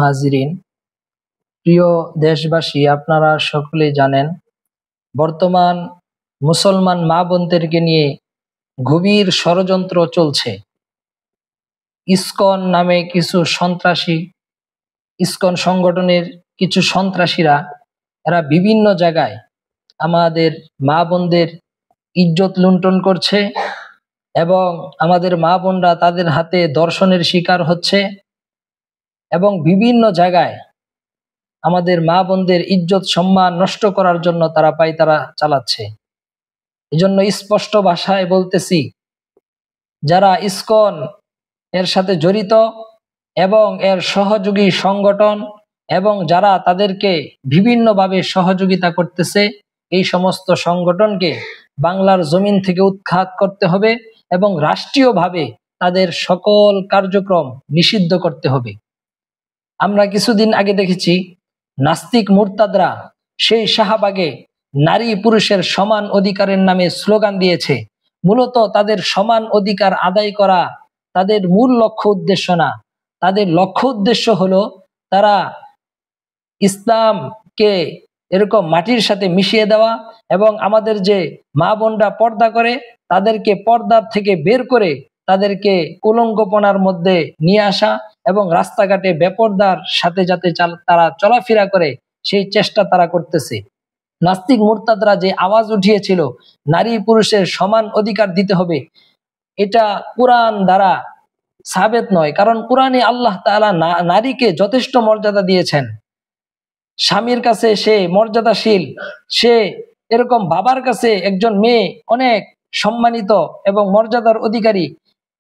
হাজিরিন, প্রিয় দেশবাসী, আপনারা সকলেই জানেন বর্তমান মুসলমান মা বোনদেরকে নিয়ে গভীর ষড়যন্ত্র চলছে। ইসকন নামে কিছু সন্ত্রাসী, ইসকন সংগঠনের কিছু সন্ত্রাসীরা এরা বিভিন্ন জায়গায় আমাদের মা বোনদের ইজ্জত লুণ্ঠন করছে এবং আমাদের মা বোনরা তাদের হাতে ধর্ষণের শিকার হচ্ছে এবং বিভিন্ন জায়গায় আমাদের মা বোনদের ইজ্জত সম্মান নষ্ট করার জন্য তারা চালাচ্ছে। এজন্য স্পষ্ট ভাষায় বলতেছি, যারা ইসকন এর সাথে জড়িত এবং এর সহযোগী সংগঠন এবং যারা তাদেরকে বিভিন্নভাবে সহযোগিতা করতেছে, এই সমস্ত সংগঠনকে বাংলার জমিন থেকে উৎখাত করতে হবে এবং রাষ্ট্রীয়ভাবে তাদের সকল কার্যক্রম নিষিদ্ধ করতে হবে। আমরা কিছুদিন আগে দেখেছি নাস্তিক মুরতাদরা সেই শাহবাগে নারী পুরুষের সমান অধিকারের নামে স্লোগান দিয়েছে। মূলত তাদের সমান অধিকার আদায় করা তাদের মূল লক্ষ্য উদ্দেশ্য না। তাদের লক্ষ্য উদ্দেশ্য হলো তারা ইসলামকে এরকম মাটির সাথে মিশিয়ে দেওয়া এবং আমাদের যে মা বোনরা পর্দা করে তাদেরকে পর্দার থেকে বের করে তাদেরকে কুলঙ্গপনার মধ্যে নিয়ে আসা এবং রাস্তাঘাটে বেপর্দার সাথে যাতে তারা চলাফেরা করে সেই চেষ্টা তারা করতেছে। নাস্তিক মুরতাদরা যে আওয়াজ উঠিয়েছিল নারী পুরুষের সমান অধিকার দিতে হবে, এটা কোরআন দ্বারা সাবেত নয়। কারণ কোরআনে আল্লাহ তাআলা নারীকে যথেষ্ট মর্যাদা দিয়েছেন। স্বামীর কাছে সে মর্যাদাশীল, সে এরকম বাবার কাছে একজন মেয়ে অনেক সম্মানিত এবং মর্যাদার অধিকারী,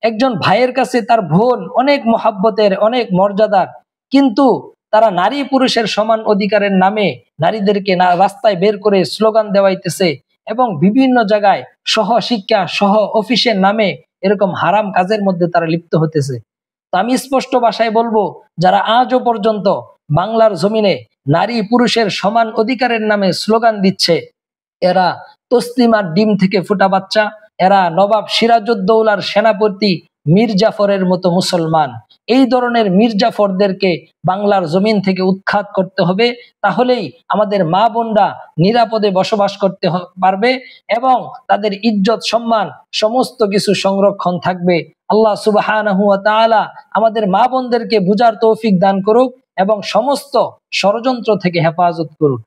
একজন ভাইয়ের কাছে তার বোন অনেক মহাব্বতের, অনেক মর্যাদার। কিন্তু তারা নারী পুরুষের সমান অধিকারের নামে নারীদেরকে রাস্তায় বের করে স্লোগান দেওয়াইতেছে এবং বিভিন্ন জায়গায় সহ শিক্ষা সহ অফিসের নামে এরকম হারাম কাজের মধ্যে তারা লিপ্ত হতেছে। তো আমি স্পষ্ট ভাষায় বলবো, যারা আজও পর্যন্ত বাংলার জমিনে নারী পুরুষের সমান অধিকারের নামে স্লোগান দিচ্ছে, এরা তসলিমার ডিম থেকে ফুটা বাচ্চা, এরা নবাব সিরাজউদ্দৌলার সেনাপতি মীর জাফরের মতো মুসলমান। এই ধরনের মীর জাফরদেরকে বাংলার জমিন থেকে উৎখাত করতে হবে, তাহলেই আমাদের মা বোনরা নিরাপদে বসবাস করতে পারবে এবং তাদের ইজ্জত সম্মান সমস্ত কিছু সংরক্ষণ থাকবে। আল্লাহ সুবহানাহু ওয়া তাআলা আমাদের মা বোনদেরকে বুঝার তৌফিক দান করুক এবং সমস্ত ষড়যন্ত্র থেকে হেফাজত করুক।